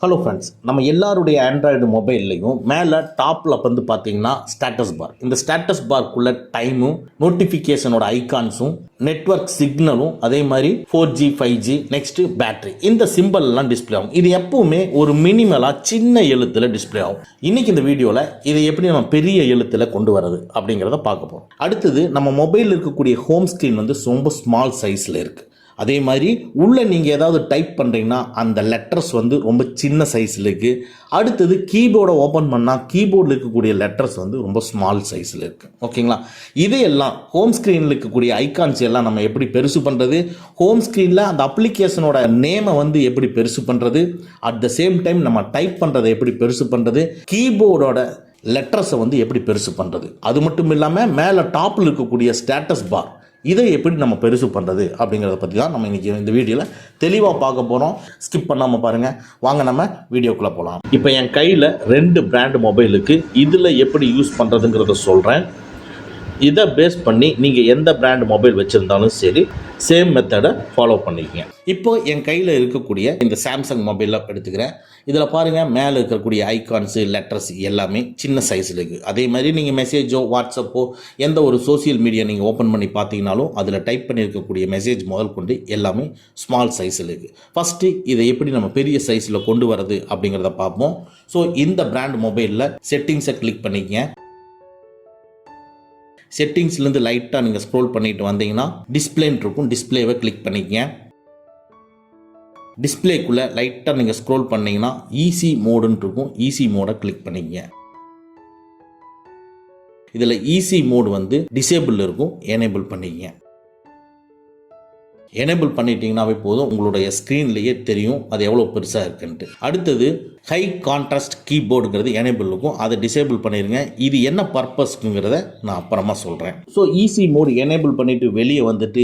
Hello friends, நம்ம எல்லாருடைய Android மொபைல்லையும் மேலே டாப்பில் வந்து பார்த்தீங்கன்னா ஸ்டேட்டஸ் பார். இந்த ஸ்டேட்டஸ் பார்க்குள்ள டைமும் நோட்டிஃபிகேஷனோட ஐகான்ஸும் நெட்வொர்க் சிக்னலும் அதே மாதிரி 4G 5G நெக்ஸ்ட்டு பேட்டரி இந்த சிம்பிள்லாம் டிஸ்பிளே ஆகும். இது எப்பவுமே ஒரு மினிமலாக சின்ன எழுத்தில் டிஸ்பிளே ஆகும். இன்னைக்கு இந்த வீடியோவில் இதை எப்படி நம்ம பெரிய எழுத்தில் கொண்டு வரது அப்படிங்கிறத பார்க்க போகிறோம். அடுத்தது நம்ம மொபைலில் இருக்கக்கூடிய ஹோம் ஸ்க்ரீன் வந்து ரொம்ப ஸ்மால் சைஸில் இருக்குது. அதே மாதிரி உள்ளே நீங்கள் ஏதாவது டைப் பண்ணுறீங்கன்னா அந்த லெட்டர்ஸ் வந்து ரொம்ப சின்ன சைஸில் இருக்குது. அடுத்தது கீபோர்டை ஓப்பன் பண்ணால் கீபோர்டில் இருக்கக்கூடிய லெட்டர்ஸ் வந்து ரொம்ப ஸ்மால் சைஸில் இருக்குது. ஓகேங்களா? இதையெல்லாம் ஹோம் ஸ்க்ரீனில் இருக்கக்கூடிய ஐகான்ஸ் எல்லாம் நம்ம எப்படி பெருசு பண்ணுறது, ஹோம் ஸ்க்ரீனில் அந்த அப்ளிகேஷனோட நேமை வந்து எப்படி பெருசு பண்ணுறது, அட் த சேம் டைம் நம்ம டைப் பண்ணுறதை எப்படி பெருசு பண்ணுறது, கீபோர்டோட லெட்டர்ஸை வந்து எப்படி பெருசு பண்ணுறது, அது மட்டும் இல்லாமல் மேலே டாப்பில் இருக்கக்கூடிய ஸ்டேட்டஸ் பார் இதை எப்படி நம்ம பெருசு பண்ணுறது அப்படிங்கிறத பற்றி தான் நம்ம இன்றைக்கி இந்த வீடியோவில் தெளிவாக பார்க்க போகிறோம். ஸ்கிப் பண்ணாமல் பாருங்கள். வாங்க நம்ம வீடியோக்குள்ளே போகலாம். இப்போ என் கையில் 2 பிராண்ட் மொபைலுக்கு இதில் எப்படி யூஸ் பண்ணுறதுங்கிறத சொல்கிறேன். இதை பேஸ் பண்ணி நீங்கள் எந்த பிராண்ட் மொபைல் வச்சுருந்தாலும் சரி சேம் மெத்தடை ஃபாலோ பண்ணிக்கங்க. இப்போ என் கையில் இருக்கக்கூடிய இந்த சாம்சங் மொபைலில் எடுத்துக்கிறேன். இதில் பாருங்கள், மேலே இருக்கக்கூடிய ஐகான்ஸு லெட்டர்ஸ் எல்லாமே சின்ன சைஸில் இருக்குது. அதே மாதிரி நீங்கள் மெசேஜோ வாட்ஸ்அப்போ எந்த ஒரு சோசியல் மீடியா நீங்கள் ஓப்பன் பண்ணி பார்த்தீங்கனாலும் அதில் டைப் பண்ணியிருக்கக்கூடிய மெசேஜ் முதல் கொண்டு எல்லாமே ஸ்மால் சைஸில் இருக்குது. ஃபஸ்ட்டு இதை எப்படி நம்ம பெரிய சைஸில் கொண்டு வரது அப்படிங்கிறத பார்ப்போம். ஸோ இந்த பிராண்ட் மொபைலில் செட்டிங்ஸை கிளிக் பண்ணிக்கங்க. செட்டிங்ஸ்லேருந்து லைட்டாக நீங்கள் ஸ்க்ரோல் பண்ணிட்டு வந்தீங்கன்னா டிஸ்பிளேன்னு இருக்கும். டிஸ்பிளேவை கிளிக் பண்ணிக்கங்க. டிஸ்பிளேக்குள்ளே லைட்டாக நீங்கள் ஸ்க்ரோல் பண்ணிங்கன்னா ஈஸி மோடுன்னு இருக்கும். ஈஸி மோடை கிளிக் பண்ணிக்கங்க. இதில் ஈஸி மோடு வந்து டிசேபிள் இருக்கும். எனேபிள் பண்ணிக்கங்க. எனேபிள் பண்ணிட்டீங்கன்னாவே போதும், உங்களுடைய ஸ்க்ரீன்லேயே தெரியும் அது எவ்வளோ பெருசாக இருக்குன்ட்டு. அடுத்தது ஹை கான்ட்ராஸ்ட் கீபோர்டுங்கிறது எனேபிள் இருக்கும். அதை டிசேபிள் பண்ணிடுங்க. இது என்ன பர்பஸ்க்குங்கிறத நான் அப்புறமா சொல்கிறேன். ஸோ ஈஸி மோடு எனேபிள் பண்ணிவிட்டு வெளியே வந்துட்டு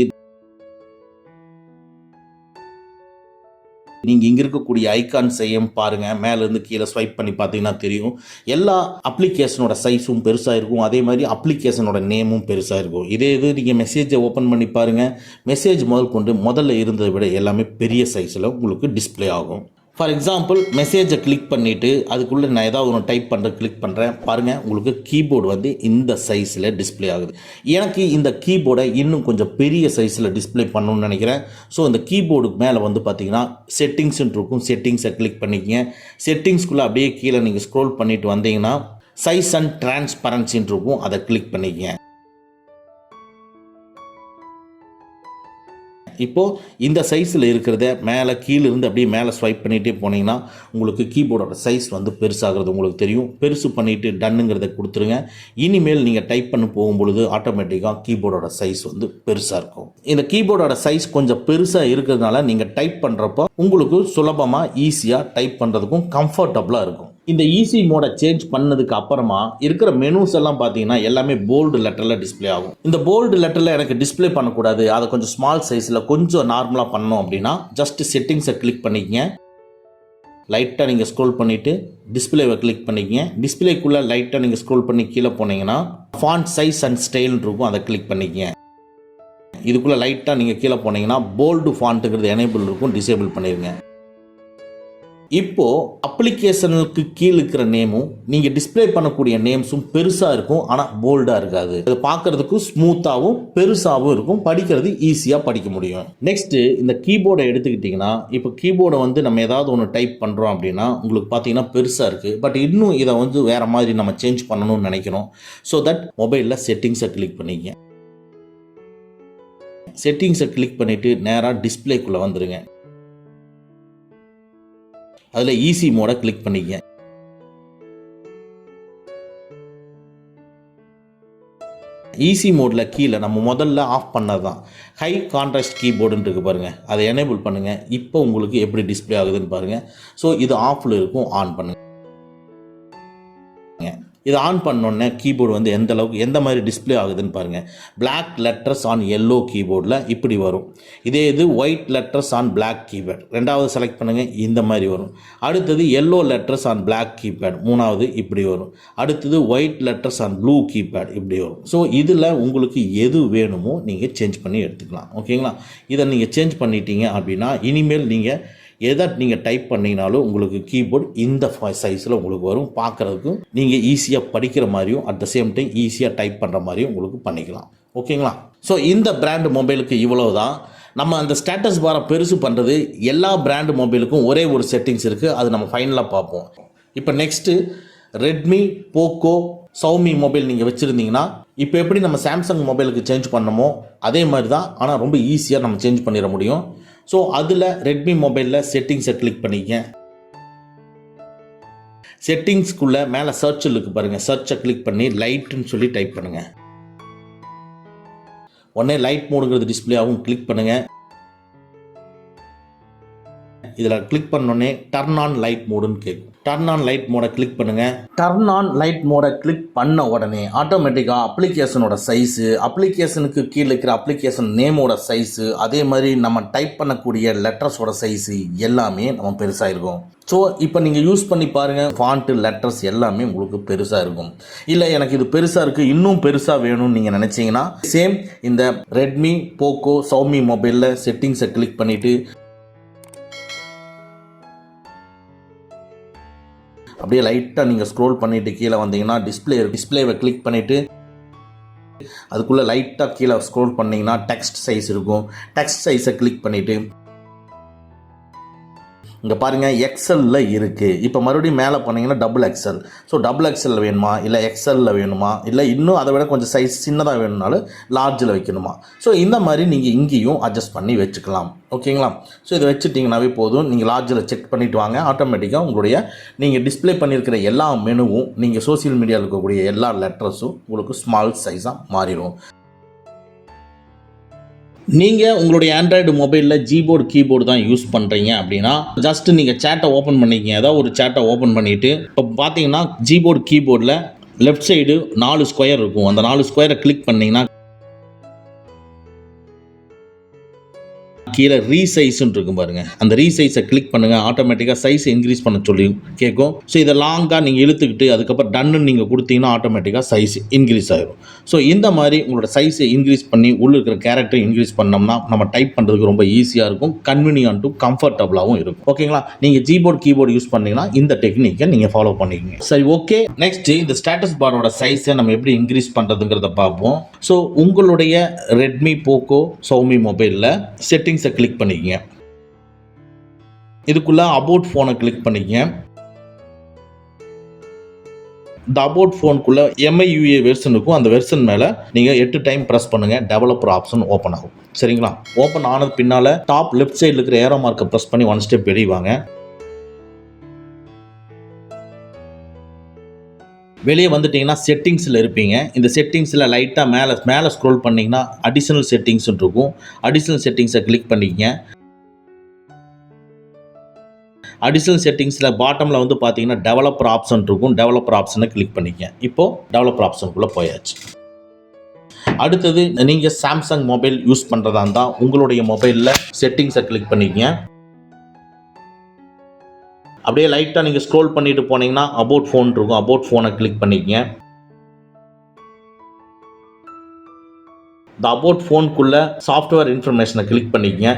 நீங்கள் இங்கே இருக்கக்கூடிய ஐகான்ஸையும் பாருங்கள். மேலேருந்து கீழே ஸ்வைப் பண்ணி பார்த்தீங்கன்னா தெரியும் எல்லா அப்ளிகேஷனோட சைஸும் பெருசாக இருக்கும். அதே மாதிரி அப்ளிகேஷனோட நேமும் பெருசாக இருக்கும். இதே இது நீங்கள் மெசேஜை ஓப்பன் பண்ணி பாருங்கள். மெசேஜ் முதல் கொண்டு முதல்ல இருந்ததை விட எல்லாமே பெரிய சைஸில் உங்களுக்கு டிஸ்பிளே ஆகும். ஃபார் எக்ஸாம்பிள், மெசேஜை கிளிக் பண்ணிவிட்டு அதுக்குள்ளே நான் ஏதாவது ஒன்று டைப் பண்ணுற கிளிக் பண்ணுறேன். பாருங்கள், உங்களுக்கு கீபோர்டு வந்து இந்த சைஸில் டிஸ்பிளே ஆகுது. எனக்கு இந்த கீபோர்டை இன்னும் கொஞ்சம் பெரிய சைஸில் டிஸ்பிளே பண்ணணும்னு நினைக்கிறேன். ஸோ இந்த கீபோர்டுக்கு மேலே வந்து பார்த்தீங்கன்னா செட்டிங்ஸ்ன்னு இருக்கும். செட்டிங்ஸை கிளிக் பண்ணிக்கங்க. செட்டிங்ஸ்குள்ளே அப்படியே கீழே நீங்கள் ஸ்க்ரோல் பண்ணிட்டு வந்தீங்கன்னா சைஸ் அண்ட் டிரான்ஸ்பரன்சின்னு இருக்கும். அதை கிளிக் பண்ணிக்கங்க. இப்போது இந்த சைஸில் இருக்கிறத மேலே கீழே இருந்து அப்படியே மேலே ஸ்வைப் பண்ணிகிட்டே போனீங்கன்னா உங்களுக்கு கீபோர்டோட சைஸ் வந்து பெருசாகிறது உங்களுக்கு தெரியும். பெருசு பண்ணிவிட்டு டன்னுங்கிறத கொடுத்துருங்க. இனிமேல் நீங்கள் டைப் பண்ண போகும்பொழுது ஆட்டோமேட்டிக்காக கீபோர்டோட சைஸ் வந்து பெருசாக இருக்கும். இந்த கீபோர்டோட சைஸ் கொஞ்சம் பெருசாக இருக்கிறதுனால நீங்கள் டைப் பண்ணுறப்போ உங்களுக்கு சுலபமாக ஈஸியாக டைப் பண்ணுறதுக்கும் கம்ஃபர்டபுளாக இருக்கும். இந்த ஈஸி மோடை சேஞ்ச் பண்ணதுக்கு அப்புறமா இருக்கிற மெனூஸ் எல்லாம் பார்த்தீங்கன்னா எல்லாமே போல்டு லெட்டரில் டிஸ்பிளே ஆகும். இந்த போல்டு லெட்டரில் எனக்கு டிஸ்பிளே பண்ணக்கூடாது, அதை கொஞ்சம் ஸ்மால் சைஸில் கொஞ்சம் நார்மலாக பண்ணோம் அப்படின்னா ஜஸ்ட் செட்டிங்ஸை கிளிக் பண்ணிக்கங்க. லைட்டாக நீங்கள் ஸ்க்ரோல் பண்ணிவிட்டு டிஸ்பிளேவை கிளிக் பண்ணிக்கங்க. டிஸ்பிளேக்குள்ளே லைட்டாக நீங்கள் ஸ்க்ரோல் பண்ணி கீழே போனீங்கன்னா ஃபாண்ட் சைஸ் அண்ட் ஸ்டைல்னு இருக்கும். அதை கிளிக் பண்ணிக்கங்க. இதுக்குள்ளே லைட்டாக நீங்கள் கீழே போனீங்கன்னா போல்டு ஃபாண்ட்டுங்கிறது எனேபிள் இருக்கும். டிசேபிள் பண்ணிடுங்க. இப்போது அப்ளிகேஷனுக்கு கீழே இருக்கிற நேமும் நீங்கள் டிஸ்பிளே பண்ணக்கூடிய நேம்ஸும் பெருசாக இருக்கும். ஆனால் போல்டாக இருக்காது. அது பார்க்குறதுக்கு ஸ்மூத்தாகவும் பெருசாகவும் இருக்கும். படிக்கிறது ஈஸியாக படிக்க முடியும். நெக்ஸ்ட்டு இந்த கீபோர்டை எடுத்துக்கிட்டிங்கன்னா, இப்போ கீபோர்டை வந்து நம்ம ஏதாவது ஒன்று டைப் பண்ணுறோம் அப்படின்னா உங்களுக்கு பார்த்தீங்கன்னா பெருசாக இருக்குது. பட் இன்னும் இதை வந்து வேறு மாதிரி நம்ம சேஞ்ச் பண்ணணும்னு நினைக்கிறோம். ஸோ தட் மொபைலில் செட்டிங்ஸை கிளிக் பண்ணிக்க. செட்டிங்ஸை கிளிக் பண்ணிவிட்டு நேராக டிஸ்பிளேக்குள்ளே வந்துடுங்க. அதில் ஈஸி மோடை கிளிக் பண்ணிக்க. ஈஸி மோடில் கீழே நம்ம முதல்ல ஆஃப் பண்ணது தான் ஹை கான்ட்ராஸ்ட் கீபோர்டுன்னு இருக்குது பாருங்கள். அதை எனேபிள் பண்ணுங்கள். இப்போ உங்களுக்கு எப்படி டிஸ்பிளே ஆகுதுன்னு பாருங்கள். ஸோ இது ஆஃபில் இருக்கும். ஆன் பண்ணுங்கள். இதை ஆன் பண்ணோன்னே கீபோர்டு வந்து எந்த மாதிரி டிஸ்பிளே ஆகுதுன்னு பாருங்கள். பிளாக் லெட்டர்ஸ் ஆன் எல்லோ கீபோர்டில் இப்படி வரும். இதே இது white letters on black keypad ரெண்டாவது செலக்ட் பண்ணுங்கள். இந்த மாதிரி வரும். அடுத்தது yellow letters on black keypad மூணாவது இப்படி வரும். அடுத்தது white letters on blue keypad இப்படி வரும். ஸோ இதில் உங்களுக்கு எது வேணுமோ நீங்கள் சேஞ்ச் பண்ணி எடுத்துக்கலாம். ஓகேங்களா? இதை நீங்கள் சேஞ்ச் பண்ணிட்டீங்க அப்படின்னா இனிமேல் நீங்கள் எதை நீங்கள் டைப் பண்ணிங்கனாலும் உங்களுக்கு கீபோர்டு இந்த சைஸில் உங்களுக்கு வரும். பார்க்குறதுக்கும் நீங்கள் ஈஸியாக படிக்கிற மாதிரியும் அட் த சேம் டைம் ஈஸியாக டைப் பண்ணுற மாதிரியும் உங்களுக்கு பண்ணிக்கலாம். ஓகேங்களா? ஸோ இந்த பிராண்ட் மொபைலுக்கு இவ்வளவு தான். நம்ம அந்த ஸ்டேட்டஸ் பாரை பெருசு பண்ணுறது எல்லா பிராண்ட் மொபைலுக்கும் ஒரே ஒரு செட்டிங்ஸ் இருக்குது. அது நம்ம ஃபைனலாக பார்ப்போம். இப்போ நெக்ஸ்ட்டு ரெட்மி, போக்கோ, சவுமி மொபைல் நீங்கள் வச்சுருந்தீங்கன்னா இப்போ எப்படி நம்ம சாம்சங் மொபைலுக்கு சேஞ்ச் பண்ணமோ அதே மாதிரி தான், ஆனால் ரொம்ப ஈஸியாக நம்ம சேஞ்ச் பண்ணிட முடியும். ஸோ அதில் ரெட்மி மொபைலில் செட்டிங்ஸை கிளிக் பண்ணிக்க. செட்டிங்ஸ்க்குள்ளே மேலே சர்ச்சில் இருக்குது பாருங்கள், சர்ச்சை கிளிக் பண்ணி லைட்டுன்னு சொல்லி டைப் பண்ணுங்கள். உடனே லைட் மோடுங்கிறது டிஸ்பிளே ஆகும். கிளிக் பண்ணுங்கள். இதில் கிளிக் பண்ணோடனே டர்ன் ஆன் லைட் மோடுன்னு கேட்கும். டர்ன் ஆன் லைட் மோடை கிளிக் பண்ணுங்கள். டர்ன் ஆன் லைட் மோடை கிளிக் பண்ண உடனே ஆட்டோமேட்டிக்காக அப்ளிகேஷனோட சைஸு, அப்ளிகேஷனுக்கு கீழே இருக்கிற அப்ளிகேஷன் நேமோட சைஸு, அதே மாதிரி நம்ம டைப் பண்ணக்கூடிய லெட்டர்ஸோட சைஸு எல்லாமே நம்ம பெருசாக இருக்கும். ஸோ இப்போ நீங்கள் யூஸ் பண்ணி பாருங்கள், ஃபாண்ட்டு, லெட்டர்ஸ் எல்லாமே உங்களுக்கு பெருசாக இருக்கும். இல்லை எனக்கு இது பெருசாக இருக்குது, இன்னும் பெருசாக வேணும்னு நீங்கள் நினச்சிங்கன்னா சேம் இந்த ரெட்மி, போக்கோ, சவுமி மொபைலில் செட்டிங்ஸை கிளிக் பண்ணிவிட்டு அப்படியே லைட்டாக நீங்கள் ஸ்க்ரோல் பண்ணிவிட்டு கீழே வந்தீங்கன்னா டிஸ்பிளேவை கிளிக் பண்ணிவிட்டு அதுக்குள்ளே லைட்டாக கீழே ஸ்க்ரோல் பண்ணிங்கன்னா டெக்ஸ்ட் சைஸ் இருக்கும். டெக்ஸ்ட் சைஸை கிளிக் பண்ணிவிட்டு இங்கே பாருங்கள் எக்ஸலில் இருக்குது. இப்போ மறுபடியும் மேலே போனீங்கன்னா டபுள் எக்ஸல். ஸோ டபுள் எக்ஸலில் வேணுமா, இல்லை எக்ஸலில் வேணுமா, இல்லை இன்னும் அதை விட கொஞ்சம் சைஸ் சின்னதாக வேணும்னாலும் லார்ஜில் வைக்கணுமா. ஸோ இந்த மாதிரி நீங்கள் இங்கேயும் அட்ஜஸ்ட் பண்ணி வச்சுக்கலாம். ஓகேங்களா? ஸோ இதை வச்சுட்டிங்கனாவே போதும். நீங்கள் லார்ஜில் செக் பண்ணிவிட்டு வாங்க. ஆட்டோமேட்டிக்காக உங்களுடைய நீங்கள் டிஸ்பிளே பண்ணியிருக்கிற எல்லா மெனுவும், நீங்கள் சோசியல் மீடியாவில் இருக்கக்கூடிய எல்லா லெட்டர்ஸும் உங்களுக்கு ஸ்மால் சைஸாக மாறிடும். நீங்கள் உங்களுடைய ஆண்ட்ராய்டு மொபைலில் ஜிபோர்டு, கீபோர்டு தான் யூஸ் பண்ணுறீங்க அப்படின்னா ஜஸ்ட்டு நீங்கள் சேட்டை ஓப்பன் பண்ணிக்கிங்க. ஏதாவது ஒரு சேட்டை ஓப்பன் பண்ணிவிட்டு இப்போ பார்த்தீங்கன்னா ஜிபோர்டு, கீபோர்டில் லெஃப்ட் சைடு 4 ஸ்கொயர் இருக்கும். அந்த 4 ஸ்கொயரை கிளிக் பண்ணிங்கன்னா கீழே ரீசைஸ்ன்னு இருக்கும் பாருங்கள். அந்த ரீசைஸை கிளிக் பண்ணுங்கள். ஆட்டோமேட்டிக்காக சைஸ் இன்க்ரீஸ் பண்ண சொல்லி கேட்கும். ஸோ இதை லாங்காக நீங்கள் இழுத்துக்கிட்டு அதுக்கப்புறம் டன்னு நீங்கள் கொடுத்தீங்கன்னா ஆட்டோமேட்டிக்காக சைஸ் இன்க்ரீஸ் ஆகிடும். ஸோ இந்த மாதிரி உங்களோட சைஸை இன்க்ரீஸ் பண்ணி உள்ள இருக்கிற கேரக்டரை இன்க்ரீஸ் பண்ணோம்னா நம்ம டைப் பண்ணுறதுக்கு ரொம்ப ஈஸியாக இருக்கும், கன்வீனியன்ட்டும் கம்ஃபர்டபுளாகவும் இருக்கும். ஓகேங்களா? நீங்கள் ஜிபோர்டு, கீபோர்டு யூஸ் பண்ணீங்கன்னா இந்த டெக்னிக்கை நீங்கள் ஃபாலோ பண்ணிக்கோங்க. சரி, ஓகே. நெக்ஸ்ட் இந்த ஸ்டேட்டஸ் பாரோட சைஸை நம்ம எப்படி இன்க்ரீஸ் பண்ணுறதுங்கிறத பார்ப்போம். ஸோ உங்களுடைய ரெட்மி, போக்கோ, சவுமி மொபைலில் செட்டிங்ஸை கிளிக் பண்ணிக்கங்க. இதுக்குள்ள அபவுட் ஃபோனை கிளிக் பண்ணிக்கங்க. இந்த அபவுட் ஃபோனுக்குள்ள MIUI வெர்ஷன் இருக்கும். அந்த வெர்ஷன் மேலே நீங்கள் 8 டைம் ப்ரெஸ் பண்ணுங்க. டெவலப்பர் ஆப்ஷன் ஓப்பன் ஆகும். சரிங்களா? ஓப்பன் ஆனது பின்னால் டாப் லெஃப்ட் சைடில் இருக்கிற ஏரோ மார்க்கை ப்ரெஸ் பண்ணி 1 ஸ்டெப் வெளியே வாங்க. வெளியே வந்துட்டீங்கன்னா செட்டிங்ஸில் இருப்பீங்க. இந்த செட்டிங்ஸில் லைட்டாக மேலே ஸ்க்ரோல் பண்ணிங்கன்னா அடிஷ்னல் செட்டிங்ஸ்ன்னு இருக்கும். அடிஷ்னல் செட்டிங்ஸை கிளிக் பண்ணிக்கங்க. அடிஷ்னல் செட்டிங்ஸில் பாட்டமில் வந்து பார்த்தீங்கன்னா டெவலப்பர் ஆப்ஷன் இருக்கும். டெவலப்பர் ஆப்ஷனை கிளிக் பண்ணிக்கங்க. இப்போது டெவலப்பர் ஆப்ஷனுக்குள்ளே போயாச்சு. அடுத்தது நீங்கள் சாம்சங் மொபைல் யூஸ் பண்ணுறதா இருந்தால் உங்களுடைய மொபைலில் செட்டிங்ஸை கிளிக் பண்ணிக்கங்க. அப்படியே லைட்டாக நீங்கள் ஸ்க்ரோல் பண்ணிட்டு போனீங்கன்னா அபவுட் ஃபோன் இருக்கும். அபவுட் ஃபோனை கிளிக் பண்ணிக்கங்க. இந்த அபவுட் ஃபோனுக்குள்ளே சாஃப்ட்வேர் இன்ஃபர்மேஷனை கிளிக் பண்ணிக்கங்க.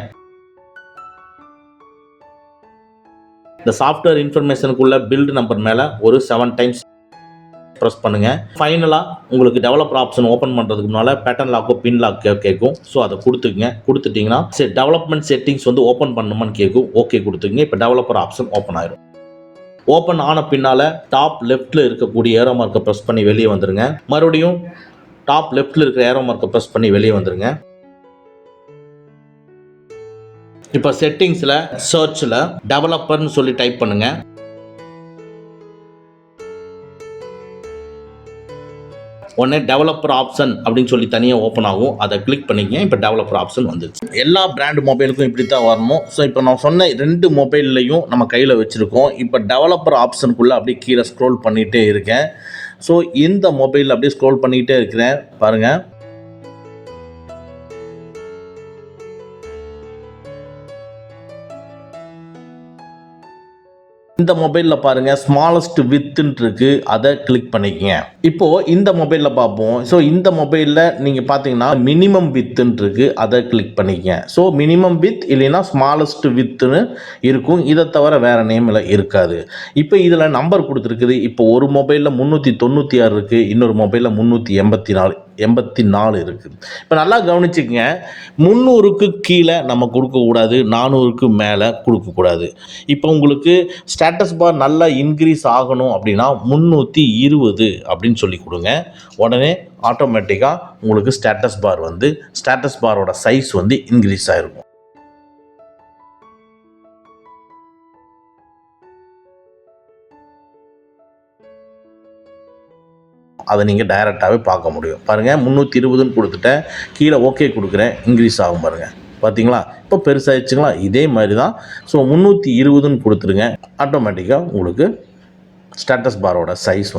இந்த சாஃப்ட்வேர் இன்ஃபர்மேஷனுக்குள்ள பில்டு நம்பர் மேலே ஒரு 7 டைம்ஸ் ப்ரெஸ் பண்ணுங்கள். ஃபைனலாக உங்களுக்கு டெவலப்பர் ஆப்ஷன் ஓப்பன் பண்ணுறதுக்கு முன்னால் பேட்டர்ன் லாக்கோ பின் லாக் கேட்கும். ஸோ அதை கொடுத்துக்குங்க. கொடுத்துட்டிங்கன்னா சரி டெவலப்மெண்ட் செட்டிங்ஸ் வந்து ஓப்பன் பண்ணுமான்னு கேட்கும். ஓகே கொடுத்துங்க. இப்போ டெவலப்பர் ஆப்ஷன் ஓப்பன் ஆயிடும். ஓப்பன் ஆன பின்னால் டாப் லெஃப்ட்டில் இருக்கக்கூடிய ஏரோ மார்க்கை ப்ரெஸ் பண்ணி வெளியே வந்துடுங்க. மறுபடியும் டாப் லெஃப்ட்டில் இருக்கிற ஏரோ மார்க்கை ப்ரெஸ் பண்ணி வெளியே வந்துடுங்க. இப்போ செட்டிங்ஸில் சர்ச்சில் டெவலப்பர்னு சொல்லி டைப் பண்ணுங்க. உடனே டெவலப்பர் ஆப்ஷன் அப்படின்னு சொல்லி தனியாக ஓப்பன் ஆகும். அதை கிளிக் பண்ணிக்கங்க. இப்போ டெவலப்பர் ஆப்ஷன் வந்துச்சு. எல்லா பிராண்ட் மொபைலுக்கும் இப்படி தான் வரணும். ஸோ இப்போ நான் சொன்ன 2 மொபைல்லையும் நம்ம கையில் வச்சுருக்கோம். இப்போ டெவலப்பர் ஆப்ஷனுக்குள்ளே அப்படியே கீழே ஸ்க்ரோல் பண்ணிகிட்டே இருக்கேன். ஸோ இந்த மொபைலில் அப்படியே ஸ்க்ரோல் பண்ணிகிட்டே இருக்கிறேன் பாருங்கள். இந்த மொபைலில் பாருங்கள் ஸ்மாலஸ்ட் வித்துன்ட்டு இருக்குது, அதை கிளிக் பண்ணிக்கங்க. இப்போது இந்த மொபைலில் பார்ப்போம். ஸோ இந்த மொபைலில் நீங்கள் பார்த்தீங்கன்னா மினிமம் வித்துன்ட்டு இருக்குது, அதை கிளிக் பண்ணிக்கங்க. ஸோ மினிமம் வித் இல்லைன்னா ஸ்மாலஸ்ட் வித்துன்னு இருக்கும். இதை தவிர வேறு நேமில் இருக்காது. இப்போ இதில் நம்பர் கொடுத்துருக்குது. இப்போ ஒரு மொபைலில் 396 இருக்குது, இன்னொரு மொபைலில் 384 இருக்குது. இப்போ நல்லா கவனிச்சுக்கங்க, 300க்கு கீழே நம்ம கொடுக்கக்கூடாது, 400க்கு மேலே கொடுக்கக்கூடாது. இப்போ உங்களுக்கு ஸ்டேட்டஸ் பார் நல்லா இன்க்ரீஸ் ஆகணும் அப்படின்னா 320 அப்படின்னு சொல்லி கொடுங்க. உடனே ஆட்டோமேட்டிக்காக உங்களுக்கு ஸ்டேட்டஸ் பாரோட சைஸ் இன்க்ரீஸ் ஆகிருக்கும். அதை நீங்கள் டைரெக்டாகவே பார்க்க முடியும். பாருங்கள் 320ன்னு கொடுத்துட்டேன், கீழே ஓகே கொடுக்குறேன், இன்க்ரீஸ் ஆகும் பாருங்கள். பார்த்தீங்களா, இப்போ பெருசாகிடுச்சுங்களா? இதே மாதிரி தான். ஸோ 320ன்னு கொடுத்துருங்க, ஆட்டோமேட்டிக்காக உங்களுக்கு ஸ்டேட்டஸ் பாரோட சைஸ்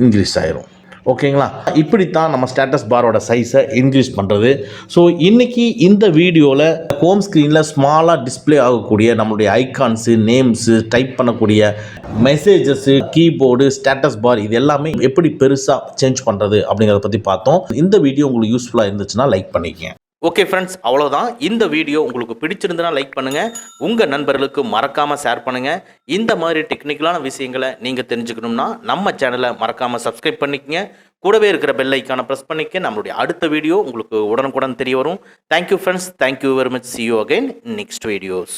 இன்க்ரீஸ் ஆயிரும். ஓகேங்களா? இப்படித்தான் நம்ம ஸ்டேட்டஸ் பாரோட சைஸை இன்க்ரீஸ் பண்ணுறது. ஸோ இன்றைக்கி இந்த வீடியோவில் ஹோம் ஸ்க்ரீனில் ஸ்மாலாக டிஸ்பிளே ஆகக்கூடிய நம்மளுடைய ஐகான்ஸு, நேம்ஸு, டைப் பண்ணக்கூடிய மெசேஜஸ்ஸு, கீபோர்டு, ஸ்டேட்டஸ் பார் இது எல்லாமே எப்படி பெருசாக சேஞ்ச் பண்ணுறது அப்படிங்கிறத பற்றி பார்த்தோம். இந்த வீடியோ உங்களுக்கு யூஸ்ஃபுல்லாக இருந்துச்சுன்னா லைக் பண்ணிக்கங்க. ஓகே ஃப்ரெண்ட்ஸ், அவ்வளோதான். இந்த வீடியோ உங்களுக்கு பிடிச்சிருந்துன்னா லைக் பண்ணுங்கள், உங்கள் நண்பர்களுக்கு மறக்காமல் ஷேர் பண்ணுங்கள். இந்த மாதிரி டெக்னிக்கலான விஷயங்களை நீங்கள் தெரிஞ்சுக்கணும்னா நம்ம சேனலை மறக்காமல் சப்ஸ்கிரைப் பண்ணிக்கங்க. கூடவே இருக்கிற பெல் ஐக்கானை ப்ரெஸ் பண்ணிக்க. நம்மளுடைய அடுத்த வீடியோ உங்களுக்கு உடனுக்குடன் தெரிய வரும். Thank you friends, thank you very much. see you again in next videos.